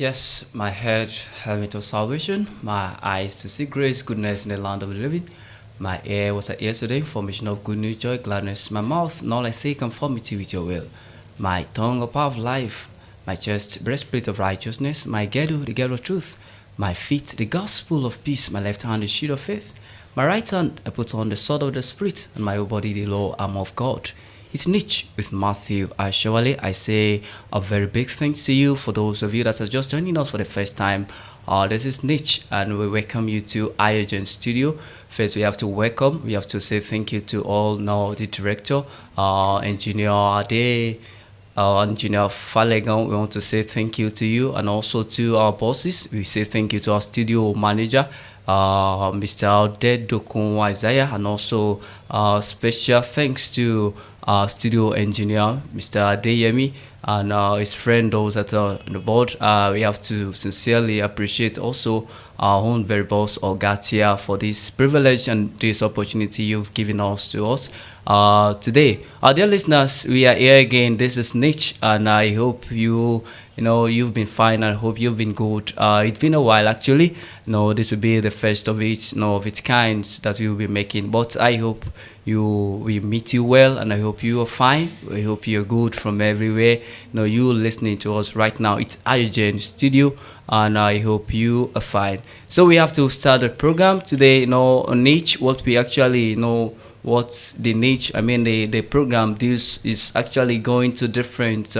Yes, my head helmet of salvation, my eyes to see grace, goodness in the land of the living. My ear was an ear to the information of good news, joy, gladness. My mouth, knowledge, say conformity with your will. My tongue, a path of life. My chest, breastplate of righteousness. My girdle, the girdle of truth. My feet, the gospel of peace. My left hand, the shield of faith. My right hand, I put on the sword of the Spirit, and my whole body, the law armor of God. It's niche with Matthew. I say a very big thanks to you for those of you that are just joining us for the first time. This is Niche, and we welcome you to AYOGEN Studio. First, we have to say thank you to all now the director, engineer Ade, engineer Falegan. We want to say thank you to you, and also to our bosses. We say thank you to our studio manager, Mr. Alde Dokun Isaiah, and also special thanks to our studio engineer, Mr. Adeyemi, and his friend, those that are on the board. We have to sincerely appreciate also our own very boss, Ogatia, for this privilege and this opportunity you've given us to us today. Our dear listeners, we are here again. This is Niche, and I hope you've been fine. I hope you've been good. It's been a while actually. This will be the first of its kind that we will be making. But I hope we meet you well, and I hope you are fine. I hope you're good from everywhere. You listening to us right now. It's AYOGEN Studio, and I hope you are fine. So we have to start the program today. On each what we actually what's the niche. I mean, the program this is actually going to different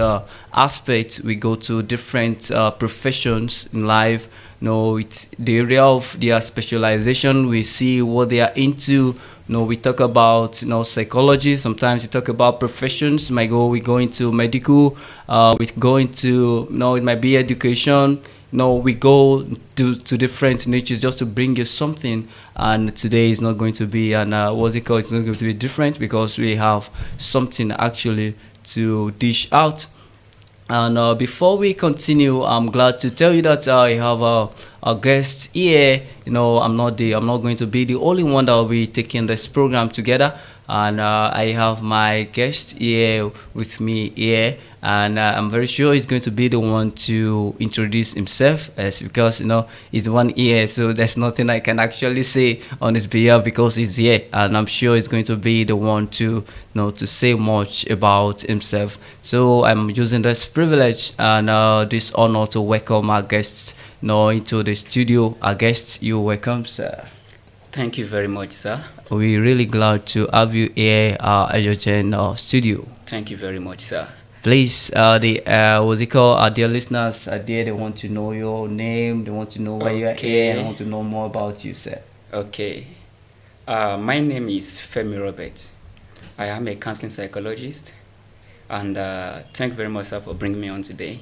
aspects. We go to different professions in life. It's the area of their specialization. We see what they are into. We talk about psychology. Sometimes we talk about professions. We go into medical. We go into it might be education. We go to different niches just to bring you something. And today is not going to be It's not going to be different because we have something actually to dish out. And before we continue, I'm glad to tell you that I have a guest here. I'm not going to be the only one that will be taking this program together. And I have my guest here with me here, and I'm very sure he's going to be the one to introduce himself, because he's one here, so there's nothing I can actually say on his behalf because he's here, and I'm sure he's going to be the one to to say much about himself. So I'm using this privilege and this honor to welcome our guests into the studio. Our guests, you welcome, sir. Thank you very much, sir. We're really glad to have you here at your studio. Thank you very much, sir. Please, our dear listeners, they want to know your name, they want to know why you are here, they want to know more about you, sir. Okay. My name is Femi Robert. I am a counseling psychologist, and thank you very much, sir, for bringing me on today.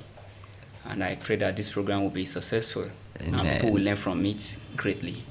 And I pray that this program will be successful. Amen. And people will learn from it greatly.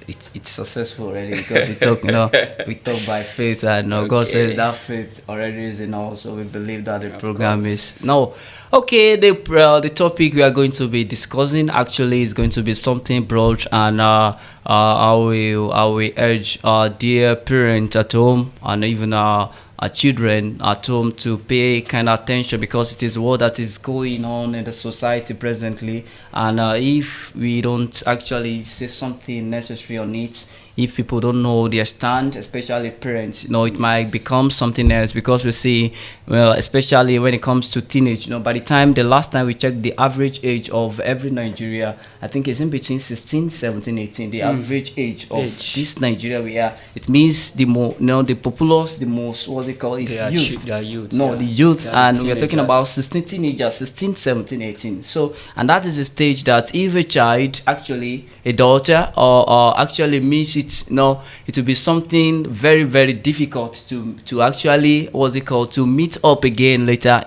It's successful already because we talk by faith, and Okay. God says that faith already is in us, so we believe that the Of program course. is no. Okay, the topic we are going to be discussing actually is going to be something broad, and I will urge our dear parents at home and even our children at home to pay kind of attention because it is what that is going on in the society presently. And if we don't actually say something necessary on it, if people don't know their stand, especially parents, it might become something else because we see, well, especially when it comes to teenage, by the last time we checked the average age of every Nigeria, I think it's in between 16, 17, 18, the average age of this Nigeria we are. It means the more, the populace, the most, what's it called, is youth. They are youth. The youth, They are and the we are talking about teenagers. 16 teenagers, 16, 17, 18. So, and that is a stage that if a child, actually a daughter, or actually meets it, it will be something very, very difficult to actually, to meet up again later,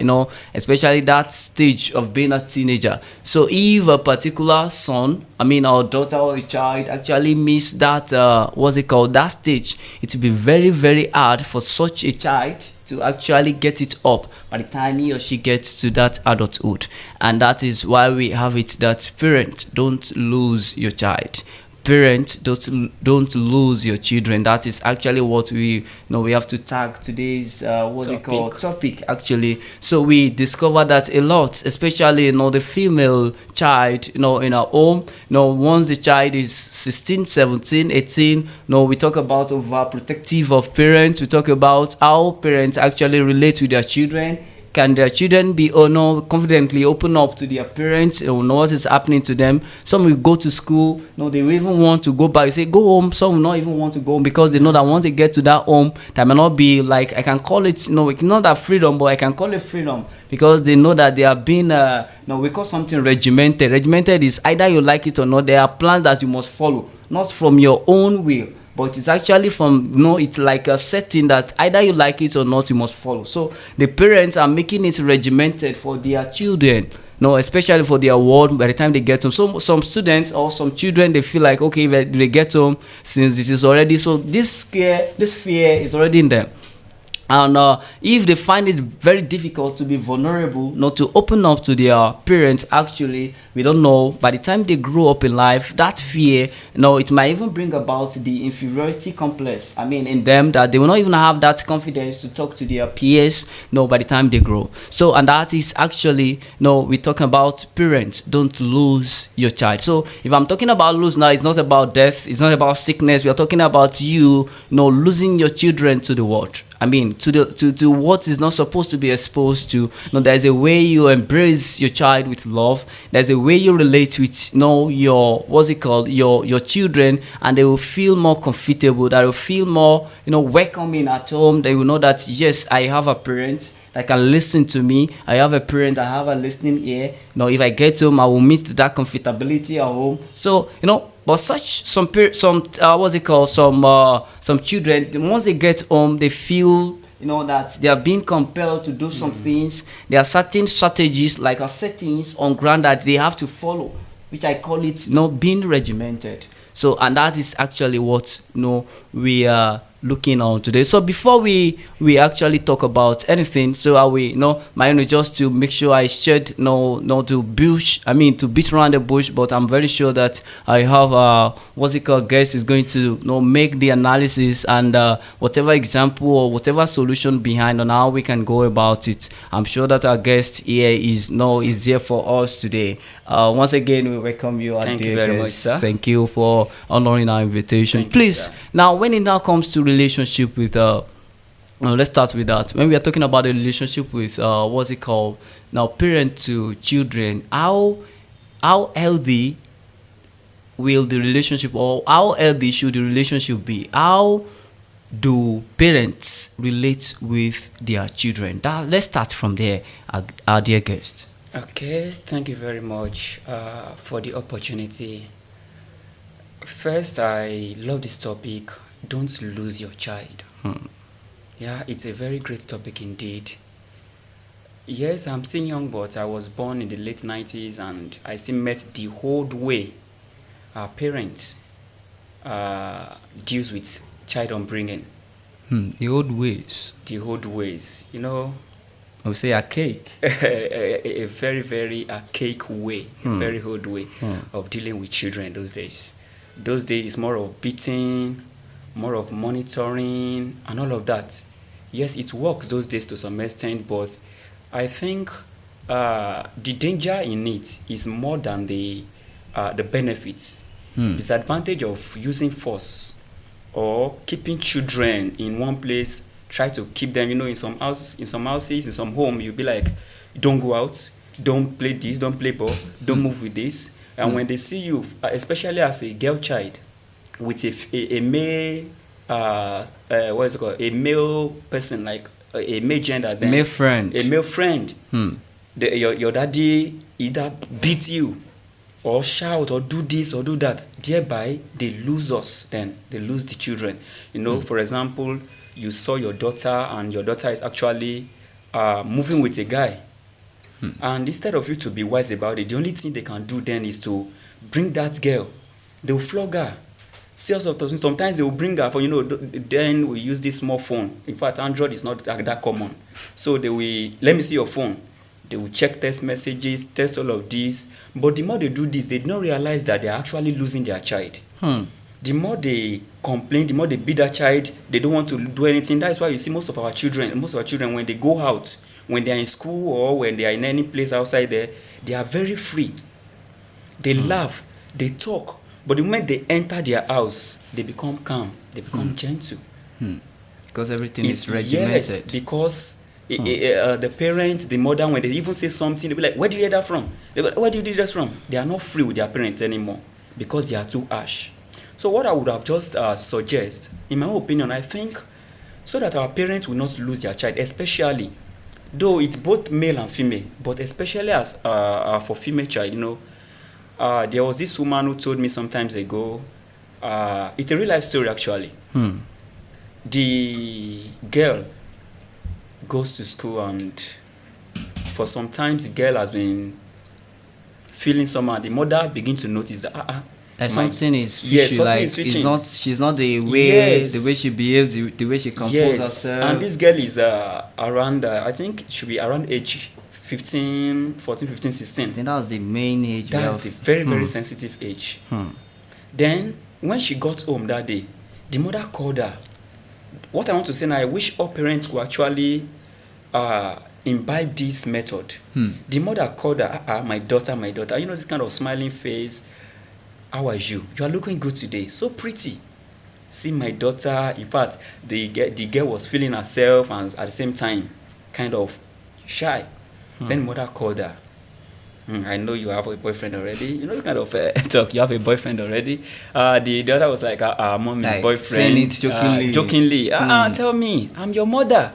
especially that stage of being a teenager. So if a particular son, or daughter or a child actually miss that, that stage, it will be very, very hard for such a child to actually get it up by the time he or she gets to that adulthood. And that is why we have it that parents, don't lose your child. parents, don't lose your children. That is actually what we have to tag today's what we call topic actually. So we discover that a lot, especially the female child in our home. Once the child is 16, 17, 18, we talk about overprotective of parents. We talk about how parents actually relate with their children. Can their children be confidently open up to their parents, know what is happening to them? Some will go to school, they will even want to go back. You say go home, some will not even want to go home because they know that once they get to that home, that may not be like, I can call it, it's not that freedom, but I can call it freedom because they know that they are being we call something regimented. Regimented is either you like it or not. There are plans that you must follow, not from your own will, but it's actually from it's like a setting that either you like it or not, you must follow. So the parents are making it regimented for their children, especially for their world. By the time they get home, so some students or some children, they feel like, okay, they get home, since this is already, so this fear is already in them. And if they find it very difficult to be vulnerable, not to open up to their parents, actually, we don't know, by the time they grow up in life, that fear, it might even bring about the inferiority complex, in them, that they will not even have that confidence to talk to their peers, by the time they grow. So, and that is actually, we're talking about parents, don't lose your child. So, if I'm talking about lose now, it's not about death, it's not about sickness, we are talking about you, losing your children to the world. To what is not supposed to be exposed to. There's a way you embrace your child with love. There's a way you relate with your children, and they will feel more comfortable. They will feel more welcoming at home. They will know that, yes, I have a parent that can listen to me. I have a parent that have a listening ear. If I get home, I will meet that comfortability at home. So but some children, once they get home, they feel that they are being compelled to do some things. There are certain strategies, like settings on ground, that they have to follow, which I call it being regimented. So, and that is actually what we are looking on today. So before we actually talk about anything, so I will my own is just to make sure I shed to beat around the bush, but I'm very sure that I have guest is going to make the analysis and whatever example or whatever solution behind on how we can go about it. I'm sure that our guest here is here for us today. Once again, we welcome you. Thank you very much, sir. Thank you for honoring our invitation. Please, now when it now comes to relationship with let's start with that. When we are talking about a relationship with parent to children, how healthy will the relationship, or how healthy should the relationship be? How do parents relate with their children? Let's start from there, our dear guest. Okay, thank you very much for the opportunity. First, I love this topic. Don't lose your child. Yeah, it's a very great topic indeed. Yes, I'm still young, but I was born in the late 90s, and I still met the old way our parents deals with child upbringing. The old ways. The old ways, I would say archaic. a very, very archaic way, a very old way of dealing with children those days. Those days is more of beating, more of monitoring, and all of that. Yes, it works those days to some extent, but I think the danger in it is more than the benefits. Disadvantage of using force or keeping children in one place, try to keep them, in some houses, in some home, you'll be like, don't go out, don't play this, don't play ball, don't move with this. And when they see you, especially as a girl child, with a male, a male person, like a male gender, then male friend, your daddy either beat you or shout or do this or do that. Thereby, they lose us. Then they lose the children. For example, you saw your daughter, and your daughter is actually moving with a guy. And instead of you to be wise about it, the only thing they can do then is to bring that girl. They will flog her. Sometimes they will bring her for, then we use this small phone. In fact, Android is not that common. So they will, let me see your phone. They will check text messages, test all of this. But the more they do this, they do not realize that they are actually losing their child. The more they complain, the more they beat that child, they don't want to do anything. That's why you see most of our children, when they go out, when they are in school or when they are in any place outside there, they are very free. They laugh, they talk, but the moment they enter their house, they become calm, they become gentle. Because everything is regimented. Yes, because the parents, the mother, when they even say something, they'll be like, where do you hear that from? Where do you do this from? They are not free with their parents anymore because they are too harsh. So what I would have just suggest, in my own opinion, I think, so that our parents will not lose their child, especially, though it's both male and female, but especially as for female child, there was this woman who told me some times ago, it's a real life story actually. The girl goes to school and for some time the girl has been feeling somehow. The mother begins to notice that something is fishy. She's not the way she behaves, the way she composes herself. And this girl is around I think it should be around age 14, 15, 16. I think that was the main age. That's the very, very sensitive age. Then when she got home that day, the mother called her. What I want to say now, I wish all parents could actually imbibe this method. The mother called her, my daughter, this kind of smiling face. How are you? You are looking good today. So pretty. See my daughter. In fact, the girl was feeling herself and at the same time kind of shy. Then mother called her. I know you have a boyfriend already. The kind of talk. You have a boyfriend already. The daughter was like, mommy, like boyfriend. Saying it jokingly. Tell me, I'm your mother.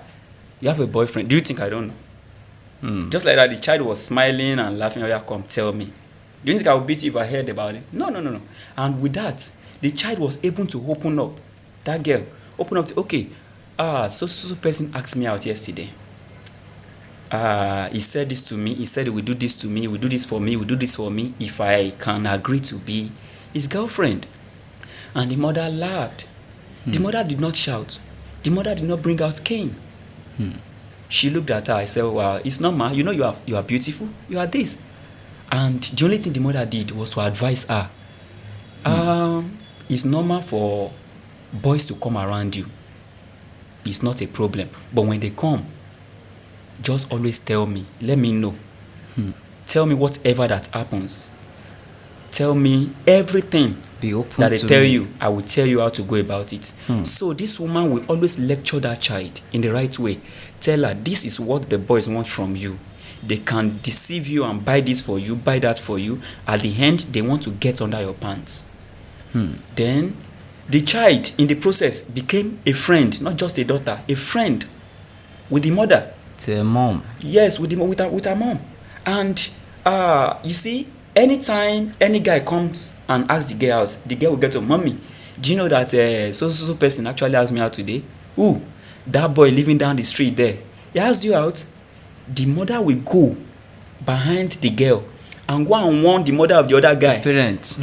You have a boyfriend. Do you think I don't know? Just like that, the child was smiling and laughing. Oh yeah, come tell me. Do you think I would beat you if I heard about it? No. And with that, the child was able to open up. That girl open up to, okay, so person asked me out yesterday. He said this to me. He said he will do this to me. He will do this for me. He will do this for me if I can agree to be his girlfriend. And the mother laughed. The mother did not shout. The mother did not bring out Cain. She looked at her. I said, well, it's normal. You are beautiful. You are this. And the only thing the mother did was to advise her. It's normal for boys to come around you. It's not a problem. But when they come, just always tell me. Let me know. Tell me whatever that happens. Tell me everything that they tell you. I will tell you how to go about it. So this woman will always lecture that child in the right way. Tell her, this is what the boys want from you. They can deceive you and buy this for you, buy that for you. At the end, they want to get under your pants. Then the child, in the process, became a friend, not just a daughter, a friend with the mother. To a mom. Yes, with her mom. And you see, anytime any guy comes and asks the girl out, the girl will get to, mommy, do you know that so person actually asked me out today? Ooh, that boy living down the street there, he asked you out. The mother will go behind the girl and go and warn the mother of the other guy. The parents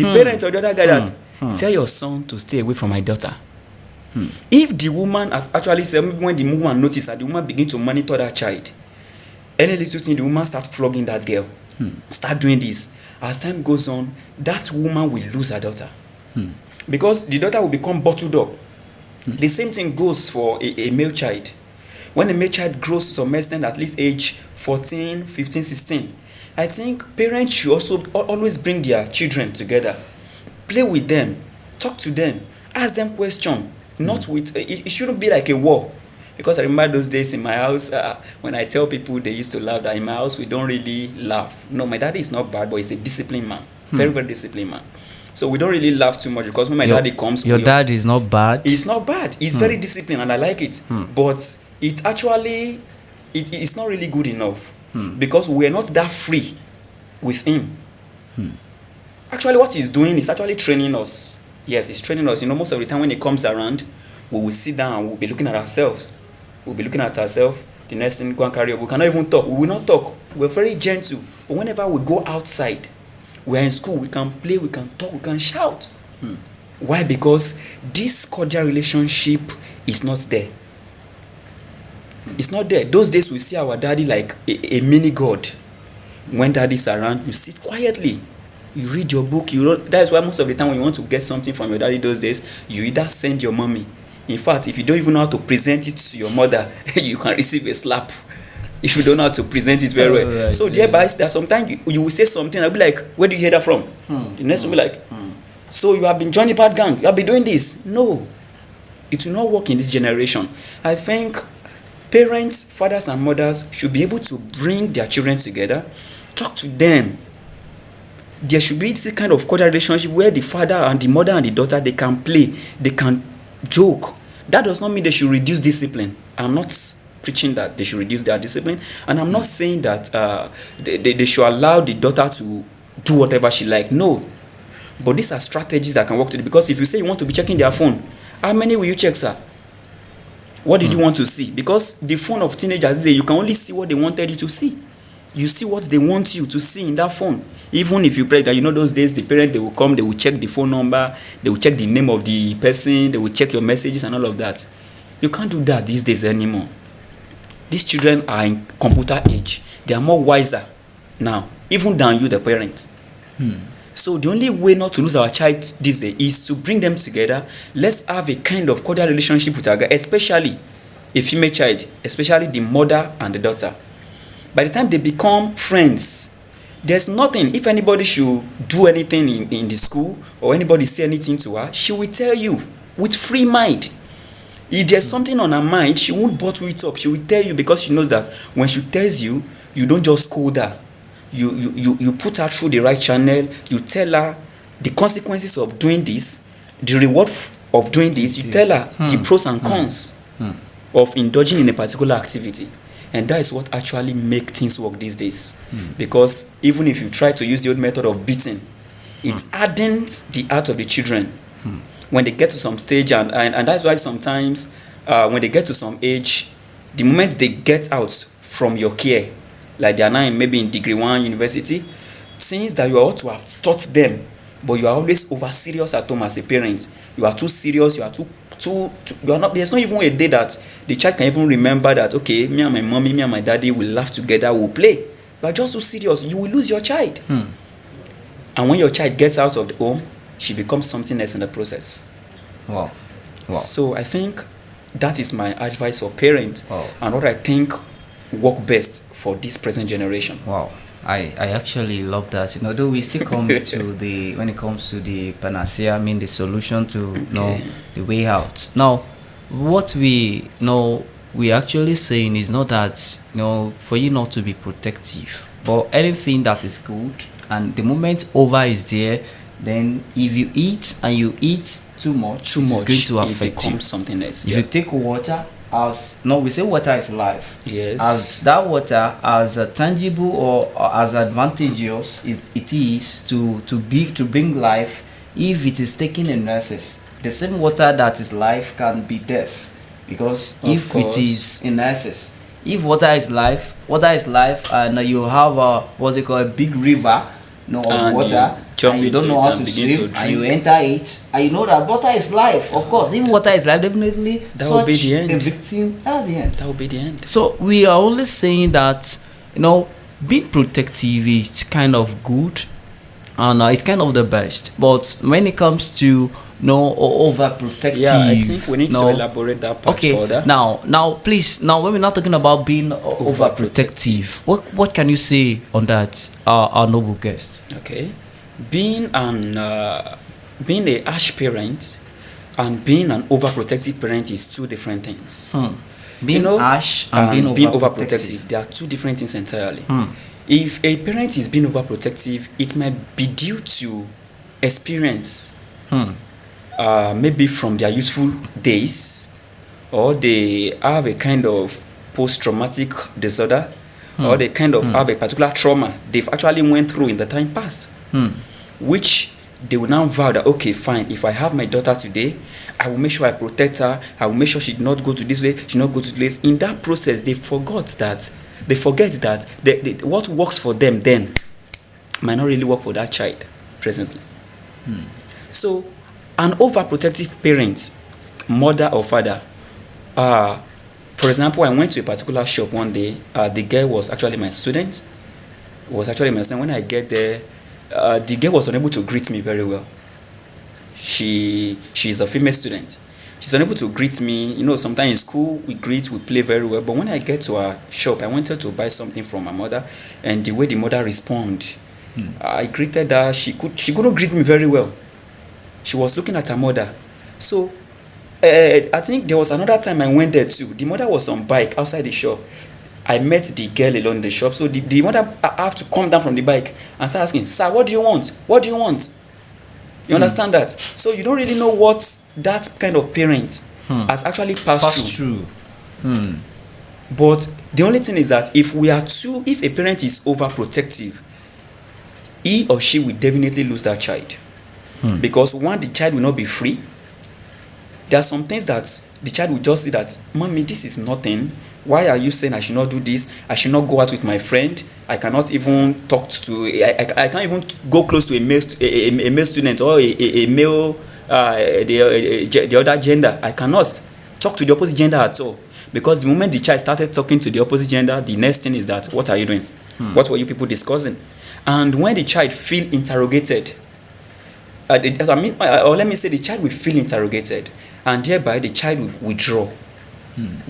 of the other guy that tell your son to stay away from my daughter. If the woman actually said, when the woman noticed that the woman begin to monitor that child, any little thing, the woman start flogging that girl, start doing this. As time goes on, that woman will lose her daughter. Because the daughter will become bottled up. The same thing goes for a male child. When a male child grows to some extent, at least age 14, 15, 16, I think parents should also always bring their children together. Play with them, talk to them, ask them questions. Not with, it shouldn't be like a war. Because I remember those days in my house, when I tell people, they used to laugh that in my house we don't really laugh. No, my daddy is not bad, but he's a disciplined man. Very, very disciplined man. So we don't really laugh too much because when my daddy comes... Your dad is not bad? He's not bad. He's very disciplined and I like it. But it actually, it's not really good enough. Because we're not that free with him. Actually, what he's doing is actually training us. Yes, he's training us. Most of the time when he comes around, we will sit down and we'll be looking at ourselves. We'll be looking at ourselves. The next thing, go and carry up. We cannot even talk. We will not talk. We're very gentle. But whenever we go outside, we're in school, we can play, we can talk, we can shout. Why? Because this cordial relationship is not there. It's not there. Those days we see our daddy like a mini god. When daddy's around, you sit quietly. You read your book. You don't. That's why most of the time when you want to get something from your daddy those days, you either send your mommy. In fact, if you don't even know how to present it to your mother, you can receive a slap if you don't know how to present it very well. Right, so thereby, there's sometimes you will say something, I'll be like, where do you hear that from? The next will be like, so you have been joining bad gang, you have been doing this. No, it will not work in this generation. I think parents, fathers and mothers should be able to bring their children together, talk to them. There should be this kind of cordial relationship where the father and the mother and the daughter, they can play, they can joke. That does not mean they should reduce discipline. I'm not preaching that they should reduce their discipline, and I'm not saying that they should allow the daughter to do whatever she like. No, but these are strategies that can work today. Because if you say you want to be checking their phone, how many will you check, sir? What did you want to see? Because the phone of teenagers, you can only see what they wanted you to see. You see what they want you to see in that phone. Even if you pray that, those days the parent, they will come, they will check the phone number, they will check the name of the person, they will check your messages and all of that. You can't do that these days anymore. These children are in computer age. They are more wiser now, even than you, the parent. So the only way not to lose our child these days is to bring them together. Let's have a kind of cordial relationship with our guy, especially a female child, especially the mother and the daughter. By the time they become friends, there's nothing. If anybody should do anything in the school or anybody say anything to her, she will tell you with free mind. If there's something on her mind, she won't bottle it up. She will tell you, because she knows that when she tells you, you don't just scold her. You put her through the right channel. You tell her the consequences of doing this, the reward of doing this. You tell her the pros and cons of indulging in a particular activity. And that is what actually makes things work these days. Because even if you try to use the old method of beating, it hardens the heart of the children. When they get to some stage, and that's why sometimes when they get to some age, the moment they get out from your care, like they are now maybe in degree 1 university, things that you ought to have taught them, but you are always over serious at home as a parent. You are too serious, you are too you are not. There's not even a day that the child can even remember that, okay, me and my mommy, me and my daddy will laugh together, we'll play. You are just too serious, you will lose your child. And when your child gets out of the home, she becomes something else in the process. Wow. So I think that is my advice for parents, and what I think work best for this present generation. Wow. I actually love that. Though we still come to the, when it comes to the panacea, I mean the solution to the way out. Now, what we actually saying is not that for you not to be protective, but anything that is good, and the moment over is there, then if you eat and you eat too much, it's going to affect you. Something else. If you take water, we say water is life. Yes. As that water, as tangible or as advantageous it is to bring life, if it is taken in excess, the same water that is life can be death, because if it is in excess, if water is life, and you have a big river, of water, and you don't know how to swim, and you enter it, and you know that water is life. Of course, if water is life, definitely that will be the end. A victim, that's the end. That will be the end. So we are only saying that being protective is kind of good, and it's kind of the best. But when it comes to overprotective, I think we need to elaborate that part further. Now please, when we're not talking about being overprotective, what can you say on that, our noble guest? Okay, being a harsh parent and being an overprotective parent is two different things. Being harsh and being overprotective, they are two different things entirely. If a parent is being overprotective, it might be due to experience. Maybe from their youthful days, or they have a kind of post-traumatic disorder, or they kind of have a particular trauma they've actually went through in the time past, which they will now vow that, okay, fine, if I have my daughter today, I will make sure I protect her, I will make sure she did not go to this place, she did not go to this place. In that process, they forget that what works for them then might not really work for that child presently. So an overprotective parent, mother or father, for example, I went to a particular shop one day. The girl was actually my student. When I get there, the girl was unable to greet me very well. She's a female student. She's unable to greet me. You know, sometimes in school we greet, we play very well. But when I get to her shop, I wanted to buy something from my mother, and the way the mother responded, I greeted her. She couldn't greet me very well. She was looking at her mother. So I think there was another time I went there too. The mother was on bike outside the shop. I met the girl alone in the shop. So the mother have to come down from the bike and start asking, "Sir, what do you want? What do you want?" You understand that? So you don't really know what that kind of parent has actually passed through. But the only thing is that if a parent is overprotective, he or she will definitely lose that child. Because one, the child will not be free. There are some things that the child will just see that, "Mommy, this is nothing. Why are you saying I should not do this? I should not go out with my friend. I cannot even talk to, I can't even go close to a male student or a male, the other gender. I cannot talk to the opposite gender at all." Because the moment the child started talking to the opposite gender, the next thing is that, "What are you doing? What were you people discussing?" And when the child feel interrogated, or let me say the child will feel interrogated, and thereby the child will withdraw,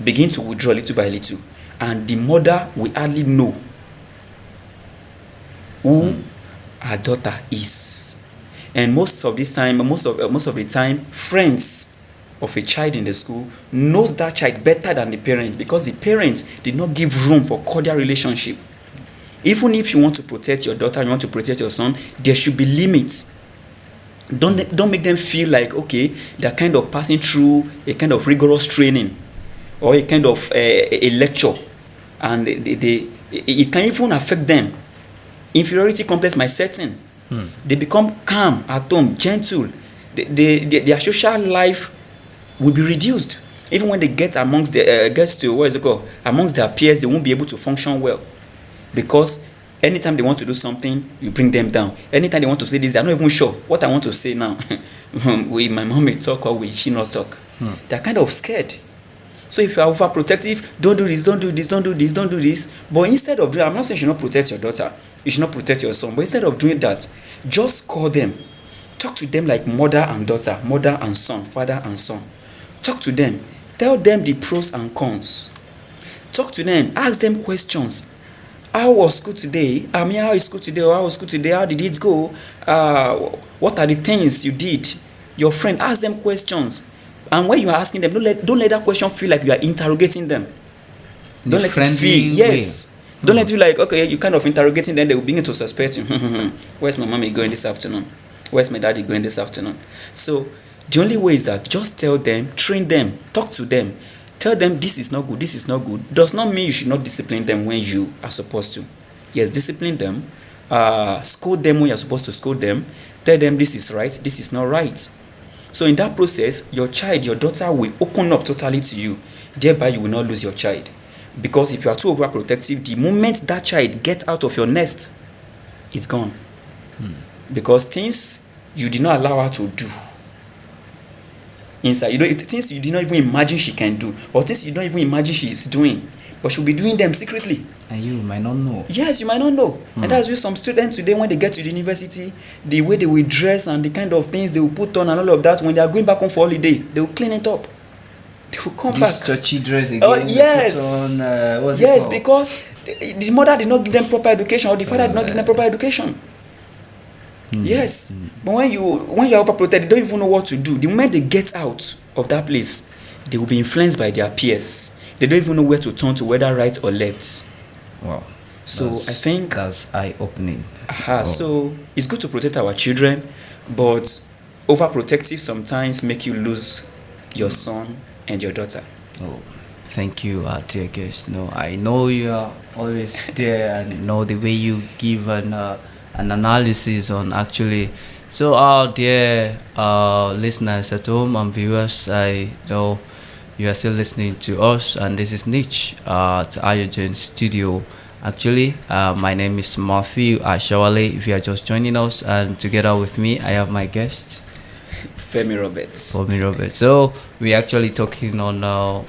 begin to withdraw little by little, and the mother will hardly know who her daughter is. And most of the time, friends of a child in the school knows that child better than the parent, because the parents did not give room for cordial relationship. Even if you want to protect your daughter, you want to protect your son, there should be limits. Don't make them feel like, okay, they're kind of passing through a kind of rigorous training or a kind of a lecture, and it can even affect them. Inferiority complex might set in. They become calm at home, gentle. Their social life will be reduced. Even when they get amongst amongst their peers, they won't be able to function well, because anytime they want to do something, you bring them down. Anytime they want to say this, they're not even sure what I want to say now. Will my mom may talk or will she not talk? They're kind of scared. So if you are overprotective, don't do this, don't do this, don't do this, don't do this. But instead of doing, I'm not saying you should not protect your daughter, you should not protect your son, but instead of doing that, just call them. Talk to them like mother and daughter, mother and son, father and son. Talk to them. Tell them the pros and cons. Talk to them. Ask them questions. How was school today? How is school today? Or how was school today? How did it go? What are the things you did? Your friend, ask them questions. And when you are asking them, don't let that question feel like you are interrogating them. Don't let it feel, yes. Don't let you like, okay, you kind of interrogating them, they will begin to suspect you. Where's my mommy going this afternoon? Where's my daddy going this afternoon? So the only way is that just tell them, train them, talk to them. Tell them this is not good, this is not good. Does not mean you should not discipline them when you are supposed to. Yes, discipline them. Scold them when you're supposed to scold them. Tell them this is right, this is not right. So in that process, your child, your daughter will open up totally to you. Thereby, you will not lose your child. Because if you are too overprotective, the moment that child gets out of your nest, it's gone. Because things you did not allow her to do inside, things you did not even imagine she can do, or things you don't even imagine she is doing, but she'll be doing them secretly. And you might not know. Yes, you might not know. And that's why some students today, when they get to the university, the way they will dress and the kind of things they will put on and all of that, when they are going back home for holiday, they will clean it up. They will come back. This churchy dress again. Oh, yes. Put on, what's yes, it called? because the mother did not give them proper education, or the father did not give them proper education. Yes. But when you are overprotected, they don't even know what to do. The moment they get out of that place, they will be influenced by their peers. They don't even know where to turn to, whether right or left. Wow. So I think that's eye-opening. So it's good to protect our children, but overprotective sometimes make you lose your son and your daughter. Oh, thank you, dear guest. No, I know you are always there, and know the way you give an analysis on actually. So, dear listeners at home and viewers, I know you are still listening to us, and this is Niche at AYOGEN Studio. Actually, my name is Matthew Ashawale. If you are just joining us, and together with me, I have my guest, Femi Roberts. So we're actually talking on the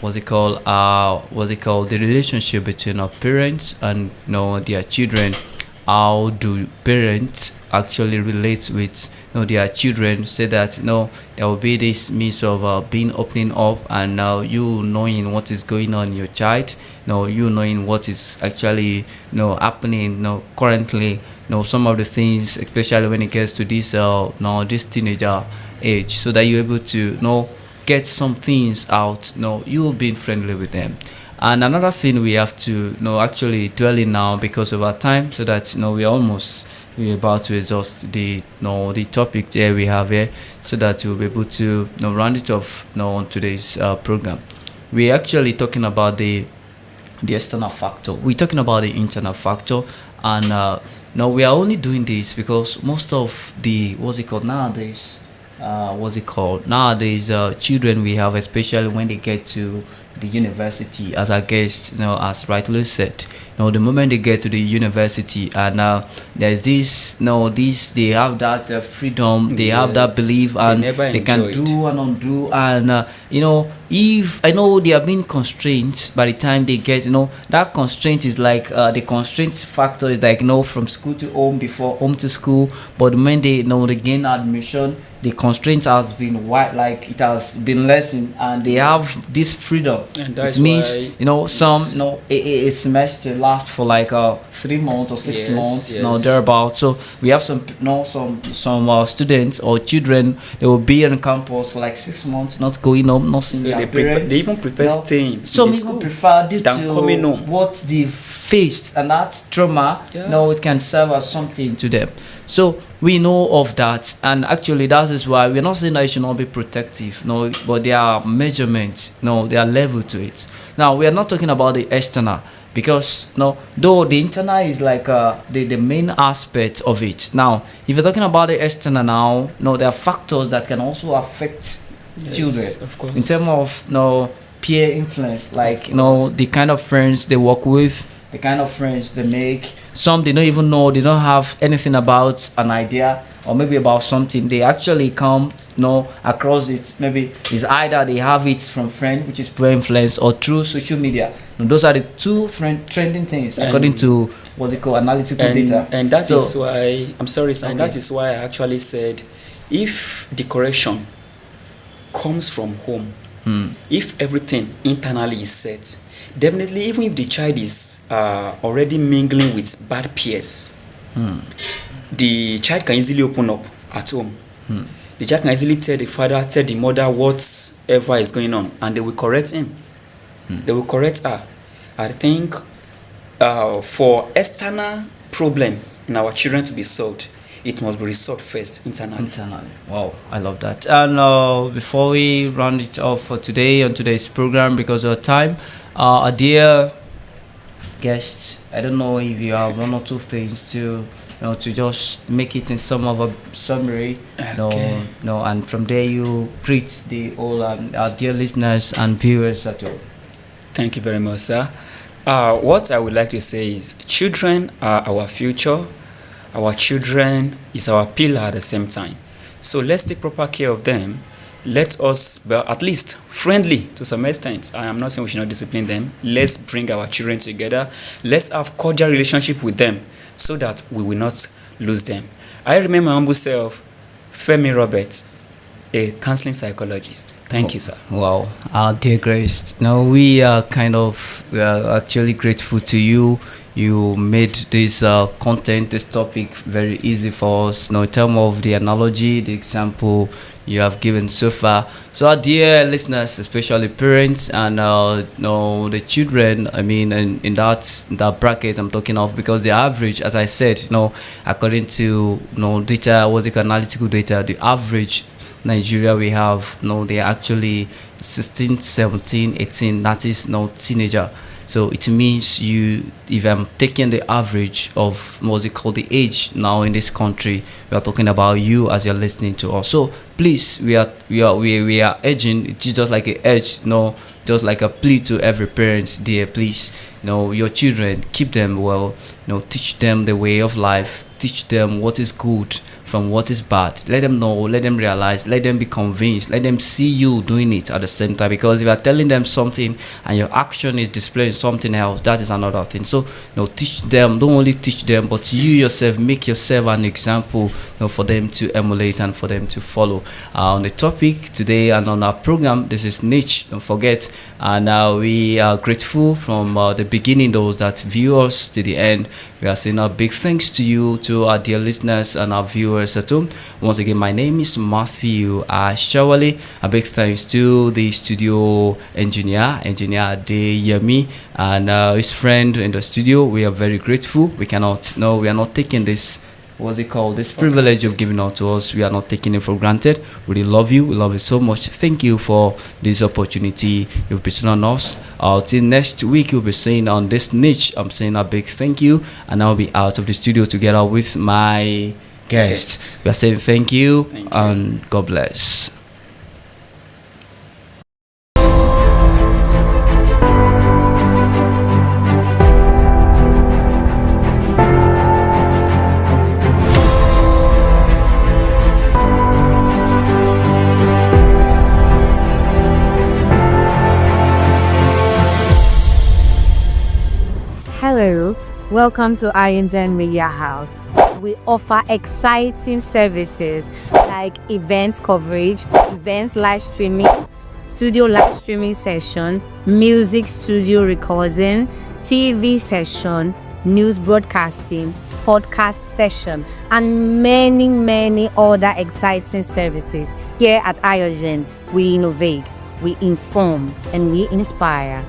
relationship between our parents and their children. how do parents actually relate with their children, so that there will be this means of being opening up, and now you knowing what is going on in your child, you knowing what is actually happening currently, some of the things, especially when it gets to this this teenager age, so that you're able to get some things out, you being friendly with them. And another thing we have to actually dwell in now, because of our time, so that we're about to exhaust the topic there we have here, so that we'll be able to round it off on today's program. We're actually talking about the external factor. We're talking about the internal factor, and now we are only doing this because most of the nowadays children we have, especially when they get to the university, as our guest as rightly said, the moment they get to the university, and there's this they have that freedom, they have that belief, and they can do and undo, and if I know they are being constrained by the time they get, that constraint is like the constraint factor is like from school to home, before home to school, but the moment they gain admission, the constraint has been wide, like it has been lessened, and they have this freedom. And that it means some a semester lasts for like 3 months or 6 months, thereabout. So we have some students or children, they will be on campus for like 6 months, not going home, not seeing their parents. They even prefer staying. Some even prefer due than to coming home. what they faced, and that trauma, it can serve as something to them. So we know of that, and actually that is why we're not saying that it should not be protective, but there are measurements, there are level to it. Now we are not talking about the external, because though the internal is like the main aspect of it. Now if you're talking about the external now, there are factors that can also affect children, of course, in terms of peer influence, like the kind of friends they work with, the kind of friends they make. Some they don't even know, they don't have anything about an idea, or maybe about something. They actually come across it. Maybe it's either they have it from friend, which is peer influence, or through social media. Those are the two trending things according to what they call analytical data. And that is why, I'm sorry, sir, and that is why I actually said, if the correction comes from home, if everything internally is set, definitely, even if the child is already mingling with bad peers, the child can easily open up at home. The child can easily tell the father, tell the mother whatever is going on, and they will correct him. They will correct her. I think for external problems in our children to be solved, it must be resolved first internally. Wow, I love that. And before we round it off for today on today's program, because of time, dear guests, I don't know if you have one or two things to to just make it in some of a summary. Okay. And from there you greet the all our dear listeners and viewers at all. Thank you very much, sir. What I would like to say is, children are our future. Our children is our pillar at the same time. So let's take proper care of them. Let us, well, at least friendly to some extent. I am not saying we should not discipline them. Let's bring our children together. Let's have cordial relationship with them, so that we will not lose them. I remember my humble self, Femi Robert, a counseling psychologist. Thank you, sir. Wow, dear Grace. Now we are actually grateful to you. You made this content, this topic very easy for us. In terms of the analogy, the example you have given so far. So our dear listeners, especially parents and the children, I mean, in that bracket I'm talking of, because the average, as I said, according to data, what's it, analytical data, the average Nigeria we have, they are actually 16, 17, 18, that is teenager. So it means if I'm taking the average of what's it called, the age now in this country, we are talking about you as you're listening to us. So please, we are urging, it's just like a edge, just like a plea to every parent, dear, please, your children, keep them well, teach them the way of life, teach them what is good from what is bad. Let them know, let them realize, let them be convinced, let them see you doing it at the same time. Because if you are telling them something and your action is displaying something else, that is another thing. So, teach them. Don't only teach them, but you yourself make yourself an example, for them to emulate and for them to follow. On the topic today and on our program, this is niche. Don't forget, and we are grateful from the beginning, those that view us to the end. We are saying a big thanks to you, to our dear listeners and our viewers at home. Once again, my name is Matthew Shawali. A big thanks to the studio engineer Deyemi, and his friend in the studio. We are very grateful. We are not taking this, what's it called, this privilege you've given out to us. We are not taking it for granted. We really love you. We love you so much. Thank you for this opportunity you've bestowed on us. Till next week, you'll be saying on this niche, I'm saying a big thank you, and I'll be out of the studio together with my guests. We are saying thank you. And God bless. Hello, welcome to AYOGEN Media House. We offer exciting services like events coverage, event live streaming, studio live streaming session, music studio recording, TV session, news broadcasting, podcast session, and many other exciting services. Here at AYOGEN, we innovate, we inform, and we inspire.